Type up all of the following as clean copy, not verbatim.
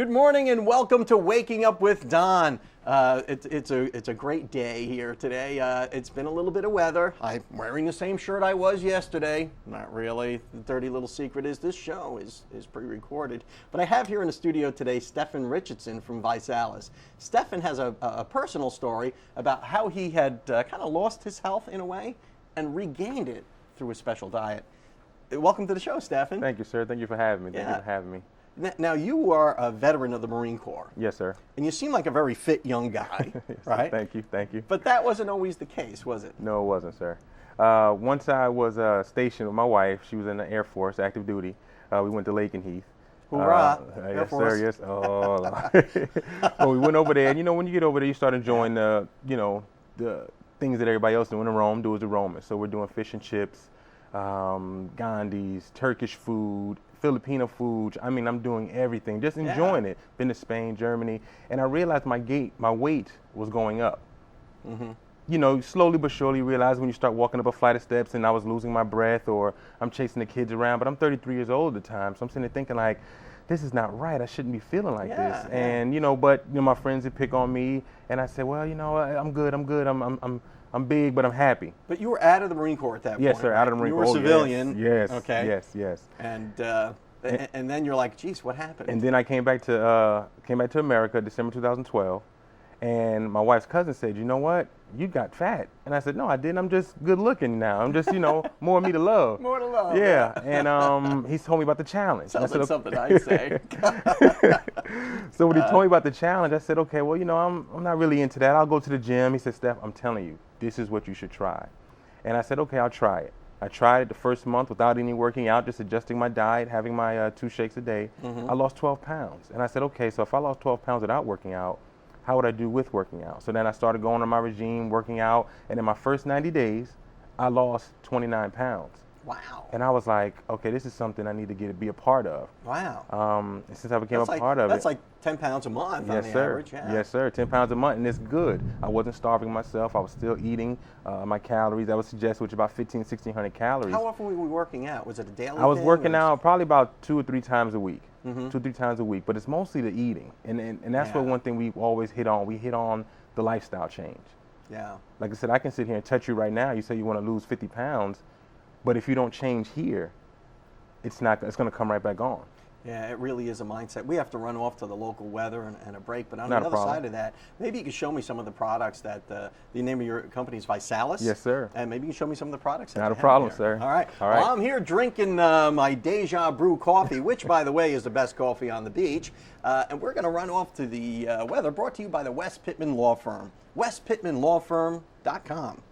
Good morning and welcome to Waking Up with Don. It's a great day here today. It's been a little bit of weather. I'm wearing the same shirt I was yesterday. Not really. The dirty little secret is this show is pre-recorded. But I have here in the studio today Stephen Richardson from Alias. Stephen has a personal story about how he had kind of lost his health in a way and regained it through a special diet. Welcome to the show, Stephen. Thank you, sir. Thank you for having me. Thank you for having me. Now, you are a veteran of the Marine Corps. Yes, sir. And you seem like a very fit young guy, Yes, right? Thank you, thank you. But that wasn't always the case, was it? No, it wasn't, sir. Once I was stationed with my wife, she was in the Air Force, active duty. We went to Lakin Heath. Hoorah, Air yes, Force. sir, yes. Oh, well, we went over there, and when you get over there, you start enjoying the things that everybody else doing in Rome, do as the Romans. So we're doing fish and chips, Gandhi's, Turkish food, Filipino food. I mean, I'm doing everything, just enjoying it. Been to Spain, Germany, and I realized my weight was going up. Mm-hmm. Slowly but surely you realize when you start walking up a flight of steps and I was losing my breath, or I'm chasing the kids around, but I'm 33 years old at the time, so I'm sitting there thinking like, this is not right. I shouldn't be feeling like this. And but my friends would pick on me, and I said, well, I'm good. I'm big, but I'm happy. But you were out of the Marine Corps at that point. Yes, sir, out of the Marine Corps. You were civilian. Yes. Okay. Yes. And then you're like, geez, what happened? And then I came back to America, December 2012, and my wife's cousin said, you know what? You got fat. And I said, no, I didn't. I'm just good looking now. I'm just, more of me to love. More to love. Yeah. And he told me about the challenge. Sounds like something I'd say. So when he told me about the challenge, I said, okay, well, I'm not really into that. I'll go to the gym. He said, Steph, I'm telling you, this is what you should try. And I said, okay, I'll try it. I tried it the first month without any working out, just adjusting my diet, having my 2 shakes a day. Mm-hmm. I lost 12 pounds. And I said, okay, so if I lost 12 pounds without working out, how would I do with working out? So then I started going on my regime, working out, and in my first 90 days, I lost 29 pounds. Wow. And I was like, okay, this is something I need to be a part of. Wow. And since I became part of it. That's like 10 pounds a month on the average. Yeah. Yes, sir. 10 pounds a month, and it's good. I wasn't starving myself. I was still eating my calories. I would suggest which about 1,600 calories. How often were we working out? Was it a daily thing? I was working out probably about 2 or 3 times a week. Mm-hmm. 2 or 3 times a week. But it's mostly the eating. And that's what one thing we always hit on. We hit on the lifestyle change. Yeah. Like I said, I can sit here and touch you right now. You say you want to lose 50 pounds. But if you don't change here, it's going to come right back on. Yeah, it really is a mindset. We have to run off to the local weather and a break. But on the other side of that, maybe you can show me some of the products that the name of your company is Alias. Yes, sir. And maybe you can show me some of the products. Not a problem, sir. All right. Well, I'm here drinking my Deja Brew coffee, which, by the way, is the best coffee on the beach. And we're going to run off to the weather, brought to you by the West Pittman Law Firm. WestPittmanLawFirm.com.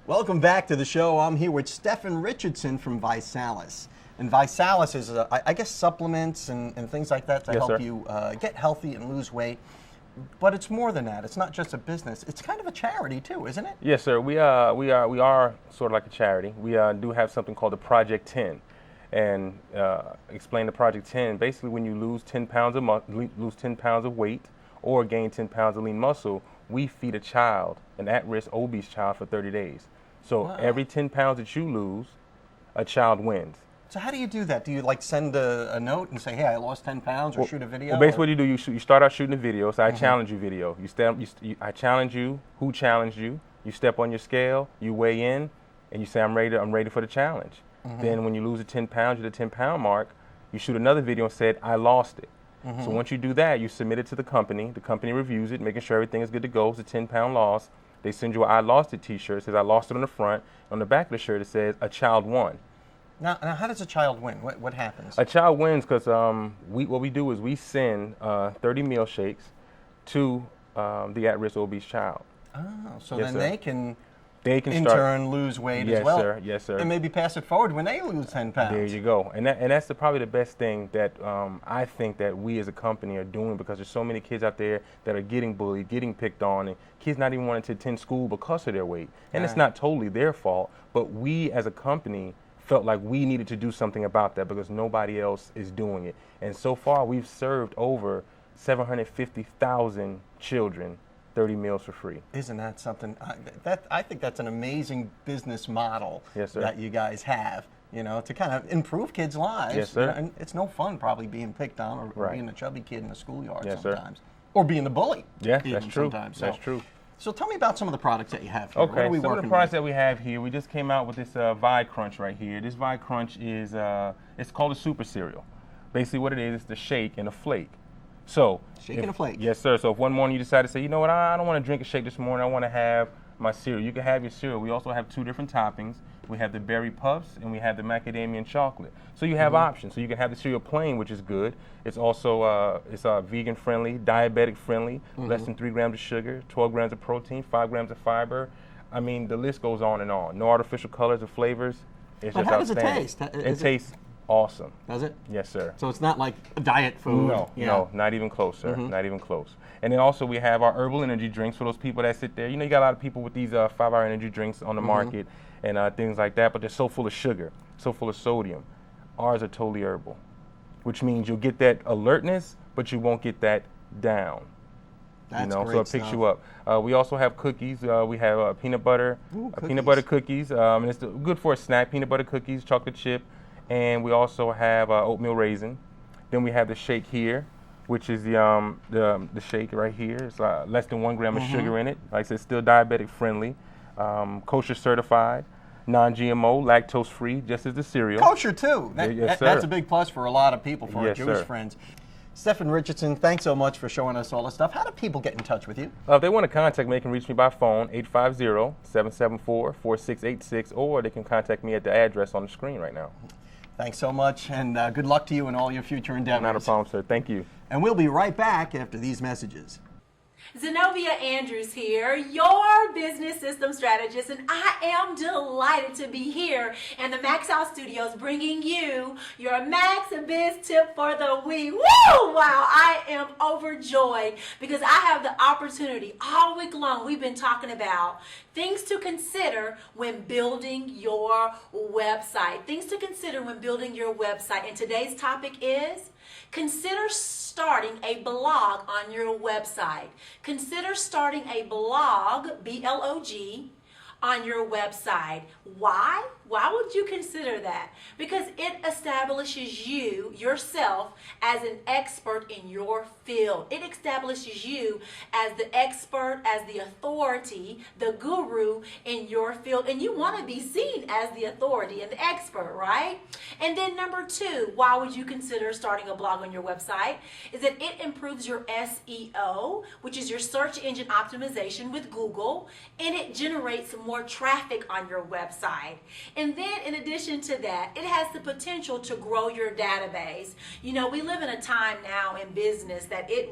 Welcome back to the show. I'm here with Stephen Richardson from Alias. And Alias is, I guess, supplements and things like that to help you get healthy and lose weight. But it's more than that. It's not just a business. It's kind of a charity too, isn't it? Yes, sir. We are sort of like a charity. We do have something called the Project 10. And explain the Project 10. Basically, when you lose 10 pounds of weight or gain 10 pounds of lean muscle, we feed a child, an at-risk obese child, for 30 days. So every 10 pounds that you lose, a child wins. So how do you do that? Do you send a note and say, hey, I lost 10 pounds, or shoot a video? Well, basically what you do, you start out shooting a video. So I challenge you video. I challenge you. Who challenged you? You step on your scale, you weigh in, and you say, I'm ready for the challenge. Mm-hmm. Then when you lose the 10 pounds, you're the 10-pound mark, you shoot another video and said, I lost it. Mm-hmm. So once you do that, you submit it to the company reviews it, making sure everything is good to go. It's a 10-pound loss. They send you an I lost it t-shirt. It says I lost it on the front. On the back of the shirt, it says a child won. Now how does a child win? What happens? A child wins because what we do is we send 30 meal shakes to the at-risk obese child. Oh, so then they can in start, turn lose weight as well. Yes, sir. And maybe pass it forward when they lose 10 pounds. There you go. And that's probably the best thing that I think that we as a company are doing, because there's so many kids out there that are getting bullied, getting picked on, and kids not even wanting to attend school because of their weight. And it's not totally their fault, but we as a company felt like we needed to do something about that because nobody else is doing it. And so far, we've served over 750,000 children 30 meals for free. Isn't that something? I think that's an amazing business model Yes, sir. that you guys have. to kind of improve kids' lives. Yes, sir. And it's no fun probably being picked on or Right. being a chubby kid in the schoolyard Yes, sir. sometimes. Or being the bully. Yeah, even that's true. Sometimes. That's true. So tell me about some of the products that you have here. What Okay, are we some of working the products with? that we have here, we just came out with this Vi Crunch right here. This Vi Crunch is, it's called a super cereal. Basically what it is, it's the shake and a flake. So, Shake and a flake. Yes, sir. So if one morning you decide to say, you know what, I don't want to drink a shake this morning, I want to have my cereal. You can have your cereal. We also have 2 different toppings. We have the berry puffs and we have the macadamia and chocolate. So you have options. So you can have the cereal plain, which is good. It's also vegan friendly, diabetic friendly, less than 3 grams of sugar, 12 grams of protein, 5 grams of fiber. I mean, the list goes on and on. No artificial colors or flavors. It's But just how does it outstanding. taste? It tastes awesome. Does it? Yes, sir. So it's not like a diet food? No, Yeah. no, not even close, sir. Not even close. And then also we have our herbal energy drinks for those people that sit there. You know, you got a lot of people with these 5-hour energy drinks on the market and things like that, but they're so full of sugar, so full of sodium. Ours are totally herbal, which means you'll get that alertness, but you won't get that down. That's so great it picks stuff. you up. We also have cookies. We have peanut butter, peanut butter cookies, and it's good for a snack. Peanut butter cookies, chocolate chip, and we also have oatmeal raisin. Then we have the shake here, which is the shake right here. It's less than 1 gram of sugar in it. Like I said, still diabetic friendly, kosher certified, non-GMO, lactose free, just as the cereal. Kosher too. Yes, sir. That's a big plus for a lot of people, for our Yes, Jewish sir. friends. Stephen Richardson, thanks so much for showing us all this stuff. How do people get in touch with you? If they want to contact me, they can reach me by phone, 850-774-4686, or they can contact me at the address on the screen right now. Thanks so much, and good luck to you in all your future endeavors. Not a problem, sir. Thank you. And we'll be right back after these messages. Zenobia Andrews here, your business system strategist, and I am delighted to be here in the Max Out Studios bringing you your Max Biz tip for the week. Woo! Wow, I am overjoyed because I have the opportunity all week long. We've been talking about things to consider when building your website. Things to consider when building your website. And today's topic is consider starting a blog on your website. Consider starting a blog, B-L-O-G, on your website. Why? Why would you consider that? Because it establishes you, yourself, as an expert in your field. It establishes you as the expert, as the authority, the guru in your field. And you want to be seen as the authority and the expert, right? And then number 2, why would you consider starting a blog on your website? Is that it improves your SEO, which is your search engine optimization with Google, and it generates more traffic on your website. And then in addition to that, it has the potential to grow your database. You know, we live in a time now in business that it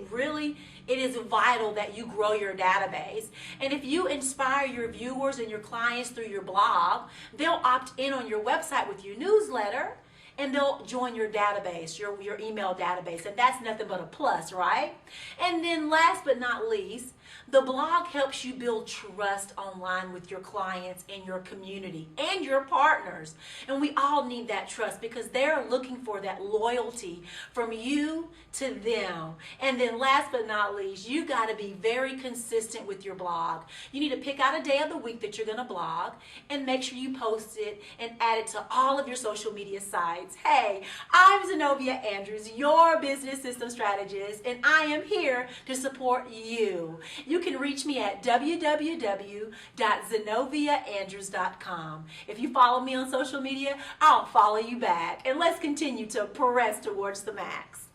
is vital that you grow your database. And if you inspire your viewers and your clients through your blog, they'll opt in on your website with your newsletter, and they'll join your database, your email database, and that's nothing but a plus, right? And then last but not least, the blog helps you build trust online with your clients and your community and your partners. And we all need that trust because they're looking for that loyalty from you to them. And then last but not least, you got to be very consistent with your blog. You need to pick out a day of the week that you're going to blog and make sure you post it and add it to all of your social media sites. Hey, I'm Zenobia Andrews, your business system strategist, and I am here to support you. You can reach me at www.zenoviaandrews.com. If you follow me on social media, I'll follow you back. And let's continue to press towards the max.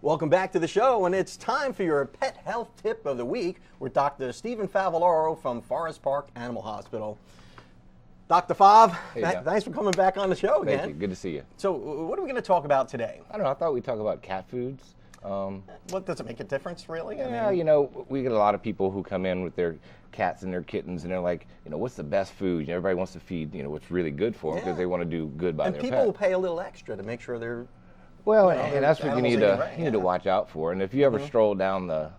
Welcome back to the show, and it's time for your pet health tip of the week with Dr. Stephen Favaloro from Forest Park Animal Hospital. Dr. Fav, Hey, Doc. thanks for coming back on the show again. Thank you. Good to see you. So what are we going to talk about today? I don't know. I thought we'd talk about cat foods. What, does it make a difference, really? Yeah, you know, we get a lot of people who come in with their cats and their kittens, and they're like, you know, what's the best food? You know, everybody wants to feed, you know, what's really good for them because Yeah. they want to do good by and their people pet. will pay a little extra to make sure they're... Well, you know, and that's what you animals need eating to right, you need to yeah. watch out for. And if you ever stroll down the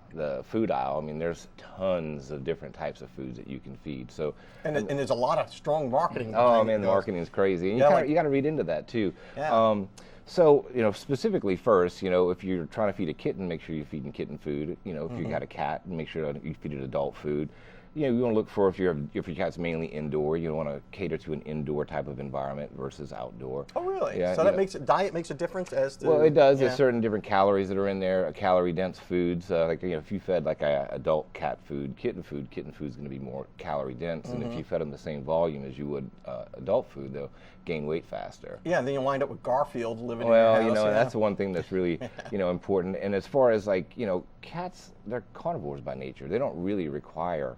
food aisle, I mean, there's tons of different types of foods that you can feed. So, And there's a lot of strong marketing. oh behind man, the those. marketing is crazy, and Yeah, you got to read into that too. Yeah. So, you know, specifically first, you know, if you're trying to feed a kitten, make sure you're feeding kitten food. You know, if you got a cat, make sure that you feed it adult food. you want to look for if your cat's mainly indoor, you want to cater to an indoor type of environment versus outdoor. Oh, really? Yeah, So that makes diet makes a difference as to. Well, it does. Yeah. There's certain different calories that are in there. Calorie-dense foods, like if you fed like a adult cat food, kitten food is going to be more calorie-dense, and if you fed them the same volume as you would adult food, they'll gain weight faster. Yeah, and then you wind up with Garfield living in Well, your house. that's the one thing that's really, important. And as far as like, cats, they're carnivores by nature. They don't really require,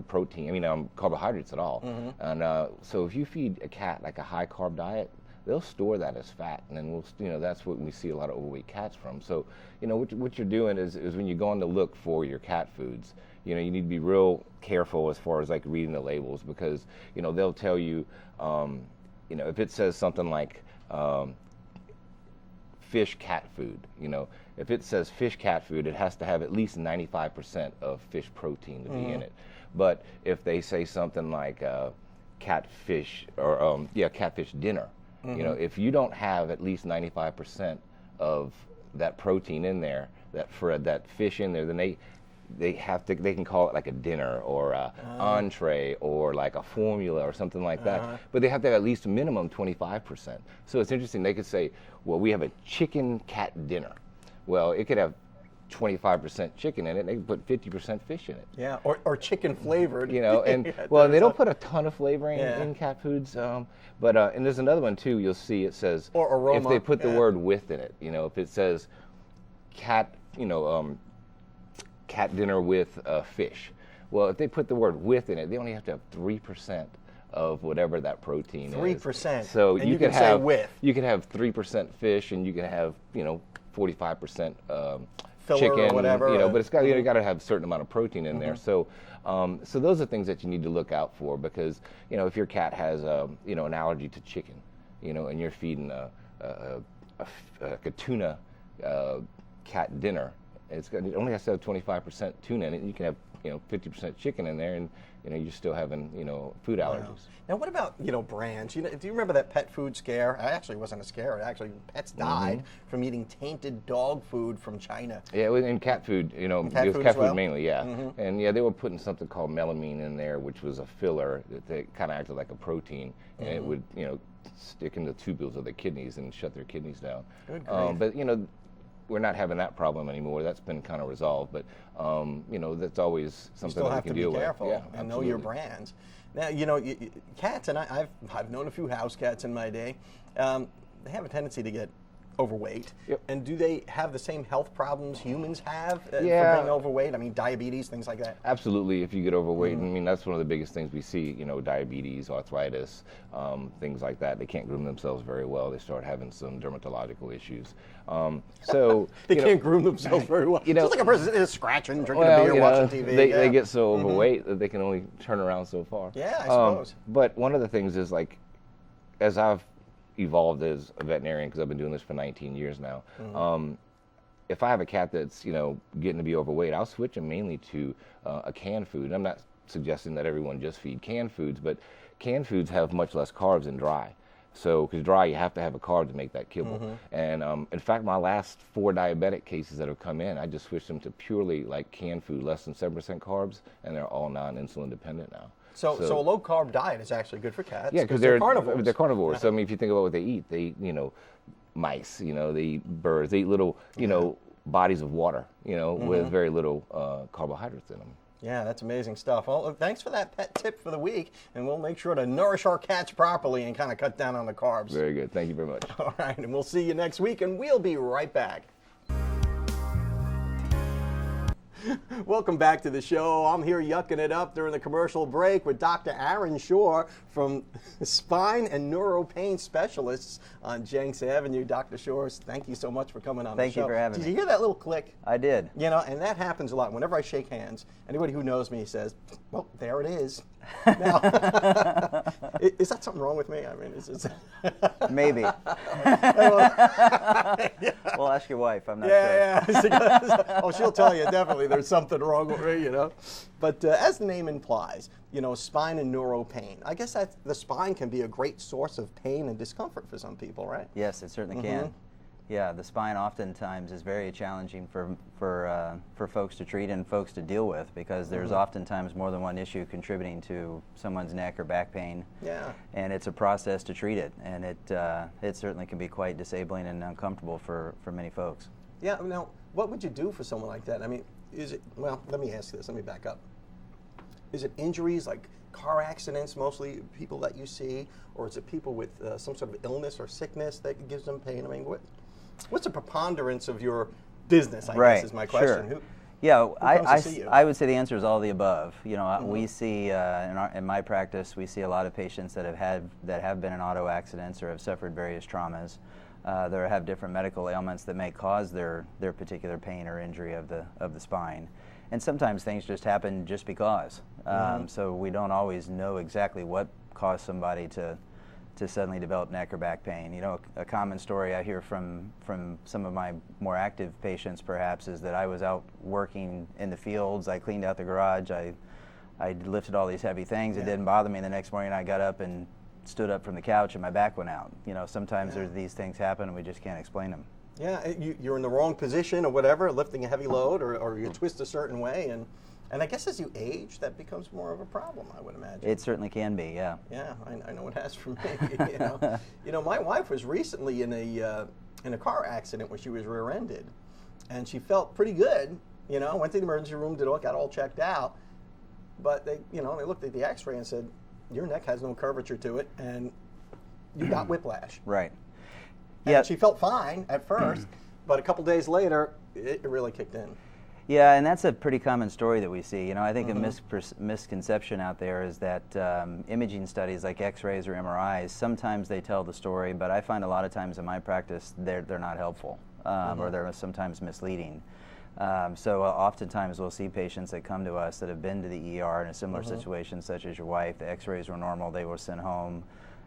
protein, carbohydrates at all. And so if you feed a cat like a high carb diet, they'll store that as fat, and then that's what we see a lot of overweight cats from. So, what you're doing is when you're going to look for your cat foods, you need to be real careful as far as like reading the labels, because, they'll tell you, if it says something like fish cat food, if it says fish cat food, it has to have at least 95% of fish protein to be in it. But if they say something like catfish or catfish dinner, if you don't have at least 95% of that protein in there, that fish in there, then they can call it like a dinner or a entree or like a formula or something like that. But they have to have at least minimum 25%. So it's interesting. They could say, well, we have a chicken cat dinner. Well, it could have 25% chicken in it. They can put 50% fish in it. Yeah, or chicken flavored. And Yeah, they don't put a ton of flavoring in cat foods. But and there's another one too. You'll see it says or aroma. If they put the word "with" in it. If it says cat, cat dinner with fish. Well, if they put the word "with" in it, they only have to have 3% of whatever that protein is. 3%. So and you could can have say with. You could have 3% fish, and you can have 45% Filler chicken, or whatever. But it's got you got to have a certain amount of protein in there. So, so those are things that you need to look out for, because if your cat has an allergy to chicken, and you're feeding a tuna cat dinner, it only has to have 25% tuna in it. And you can have 50% chicken in there, and you're still having food allergies. Wow. Now, what about brands? Do you remember that pet food scare? It actually wasn't a scare. Actually, pets died from eating tainted dog food from China. Yeah, and cat food. It was cat food mainly. Yeah, and they were putting something called melamine in there, which was a filler that kind of acted like a protein, and it would stick in the tubules of their kidneys and shut their kidneys down. Good grief. But we're not having that problem anymore. That's been kind of resolved, but that's always something that we can deal with. You still have to be careful and know your absolutely. brands. Now, cats, and I've known a few house cats in my day. They have a tendency to get overweight. Yep. And do they have the same health problems humans have for Yeah. being overweight? I mean, diabetes, things like that. Absolutely, if you get overweight, I mean, that's one of the biggest things we see, diabetes, arthritis, things like that. They can't groom themselves very well. They start having some dermatological issues. So They can't groom themselves very well. It's like a person is scratching, drinking a beer, watching TV. They get so overweight that they can only turn around so far. Yeah, I suppose. But one of the things is, like, as I've evolved as a veterinarian, because I've been doing this for 19 years now, if I have a cat that's getting to be overweight, I'll switch them mainly to a canned food. I'm not suggesting that everyone just feed canned foods, but canned foods have much less carbs than dry. So, because dry, you have to have a carb to make that kibble. And in fact, my last 4 diabetic cases that have come in, I just switched them to purely like canned food, less than 7% carbs, and they're all non-insulin dependent now. So a low carb diet is actually good for cats. Yeah, because they're carnivores. They're carnivores. So I mean, if you think about what they eat, they mice, they eat birds, they eat little bodies of water, with very little carbohydrates in them. Yeah, that's amazing stuff. Well, thanks for that pet tip for the week, and we'll make sure to nourish our cats properly and kind of cut down on the carbs. Very good. Thank you very much. All right, and we'll see you next week, and we'll be right back. Welcome back to the show. I'm here yucking it up during the commercial break with Dr. Aaron Shore from Spine and Neuro Pain Specialists on Jenks Avenue. Dr. Shore, thank you so much for coming on the show. Thank you for having me. Did you hear that little click? I did. And that happens a lot. Whenever I shake hands, anybody who knows me says, well, there it is. Now, is that something wrong with me? I mean, is Maybe. We'll ask your wife. I'm not sure. Yeah. Oh, she'll tell you definitely there's something wrong with me, But as the name implies, spine and neuro pain. I guess the spine can be a great source of pain and discomfort for some people, right? Yes, it certainly can. Yeah, the spine oftentimes is very challenging for folks to treat and folks to deal with, because there's oftentimes more than one issue contributing to someone's neck or back pain. Yeah. And it's a process to treat it, and it certainly can be quite disabling and uncomfortable for many folks. Yeah. Now, what would you do for someone like that? I mean, is it, well, let me ask this. Let me back up. Is it injuries like car accidents, mostly people that you see, or is it people with some sort of illness or sickness that gives them pain? I mean, what's the preponderance of your business, I guess, is my question. Sure. Yeah, I would say the answer is all the above. You know, we see in my practice, we see a lot of patients that have been in auto accidents or have suffered various traumas. That have different medical ailments that may cause their particular pain or injury of the spine. And sometimes things just happen just because. So we don't always know exactly what caused somebody to suddenly develop neck or back pain. You know, a common story I hear from some of my more active patients perhaps is that I was out working in the fields, I cleaned out the garage, I lifted all these heavy things, it didn't bother me. The next morning I got up and stood up from the couch and my back went out. You know, sometimes these things happen and we just can't explain them. Yeah, you're in the wrong position or whatever, lifting a heavy load, or you twist a certain way, and I guess as you age, that becomes more of a problem, I would imagine. It certainly can be, yeah. Yeah, I know it has for me. You know, my wife was recently in a car accident where she was rear-ended, and she felt pretty good. You know, went to the emergency room, got all checked out, but they looked at the X-ray and said, your neck has no curvature to it, and you got whiplash. Right. And she felt fine at first, but a couple days later, it really kicked in. Yeah, and that's a pretty common story that we see. You know, I think a misconception out there is that imaging studies like X-rays or MRIs, sometimes they tell the story, but I find a lot of times in my practice they're not helpful, or they're sometimes misleading. So oftentimes we'll see patients that come to us that have been to the ER in a similar situation, such as your wife. The X-rays were normal, they were sent home,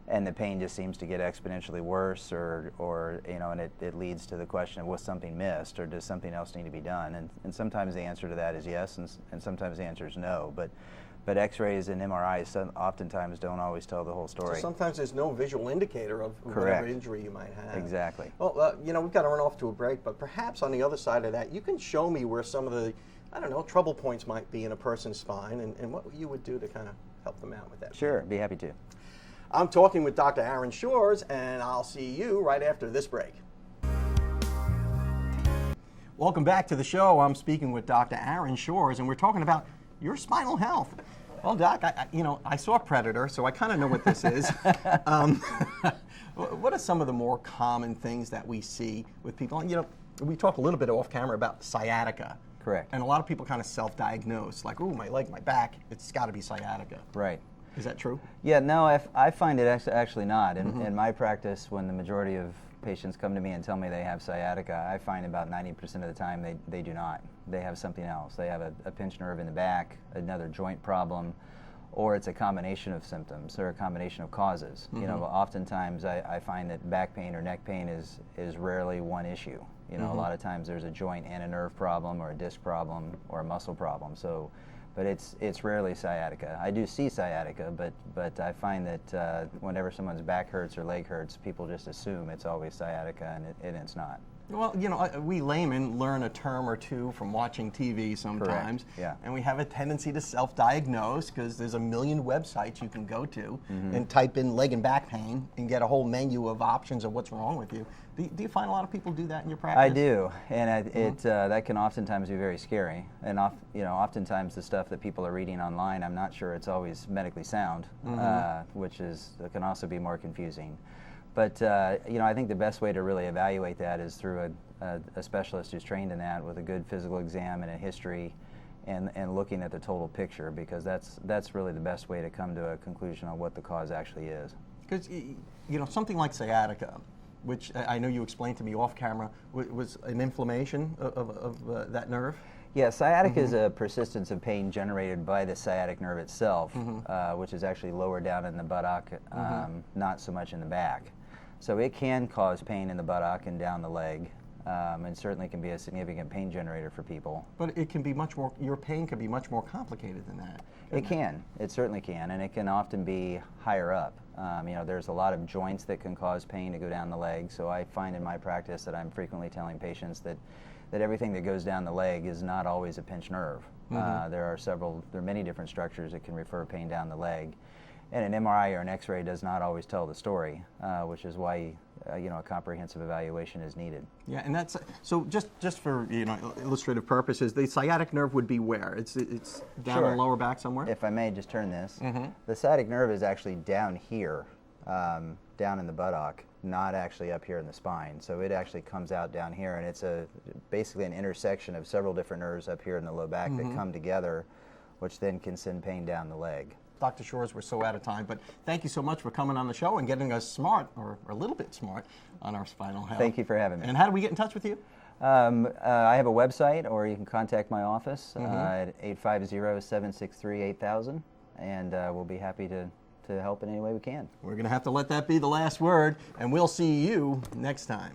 and the pain just seems to get exponentially worse, or you know, and it leads to the question of, was something missed, or does something else need to be done? And sometimes the answer to that is yes, and sometimes the answer is no. But X-rays and MRIs oftentimes don't always tell the whole story. So sometimes there's no visual indicator of whatever injury you might have. Exactly. Well, you know, we've got to run off to a break, but perhaps on the other side of that, you can show me where some of the, I don't know, trouble points might be in a person's spine, and what you would do to kind of help them out with that. Sure, be happy to. I'm talking with Dr. Aaron Shores, and I'll see you right after this break. Welcome back to the show. I'm speaking with Dr. Aaron Shores, and we're talking about your spinal health. Well, Doc, I saw Predator, so I kind of know what this is. What are some of the more common things that we see with people? You know, we talked a little bit off camera about sciatica. Correct. And a lot of people kind of self-diagnose, like, ooh, my leg, my back, it's got to be sciatica. Right. Is that true? Yeah, no, I find it actually not. In my practice, when the majority of patients come to me and tell me they have sciatica, I find about 90% of the time they do not. They have something else. They have a pinched nerve in the back, another joint problem, or it's a combination of symptoms or a combination of causes. You know, oftentimes I find that back pain or neck pain is rarely one issue. You know, a lot of times there's a joint and a nerve problem, or a disc problem, or a muscle problem. So, but it's rarely sciatica. I do see sciatica, but I find that whenever someone's back hurts or leg hurts, people just assume it's always sciatica, and it's not. Well, you know, we laymen learn a term or two from watching TV sometimes. Correct. Yeah. And we have a tendency to self-diagnose because there's a million websites you can go to and type in leg and back pain and get a whole menu of options of what's wrong with you. Do you find a lot of people do that in your practice? I do, and that can oftentimes be very scary. And oftentimes the stuff that people are reading online, I'm not sure it's always medically sound, which can also be more confusing. But you know, I think the best way to really evaluate that is through a specialist who's trained in that, with a good physical exam and a history, and looking at the total picture, because that's really the best way to come to a conclusion on what the cause actually is. Because you know, something like sciatica, which I know you explained to me off camera, was an inflammation of that nerve. Yeah, sciatica is a persistence of pain generated by the sciatic nerve itself, which is actually lower down in the buttock, not so much in the back. So it can cause pain in the buttock and down the leg. and certainly can be a significant pain generator for people. But it can be much more, your pain can be much more complicated than that. It can. It certainly can, and it can often be higher up. There's a lot of joints that can cause pain to go down the leg, so I find in my practice that I'm frequently telling patients that everything that goes down the leg is not always a pinched nerve. There are many different structures that can refer pain down the leg, and an MRI or an X-ray does not always tell the story, which is why a comprehensive evaluation is needed. Yeah, and that's so. Just for illustrative purposes, the sciatic nerve would be where? It's down Sure. in the lower back somewhere. If I may just turn this, the sciatic nerve is actually down here, down in the buttock, not actually up here in the spine. So it actually comes out down here, and it's basically an intersection of several different nerves up here in the low back that come together, which then can send pain down the leg. Dr. Shores, we're so out of time, but thank you so much for coming on the show and getting us smart, or a little bit smart, on our spinal health. Thank you for having me. And how do we get in touch with you? I have a website, or you can contact my office at 850-763-8000, and we'll be happy to help in any way we can. We're going to have to let that be the last word, and we'll see you next time.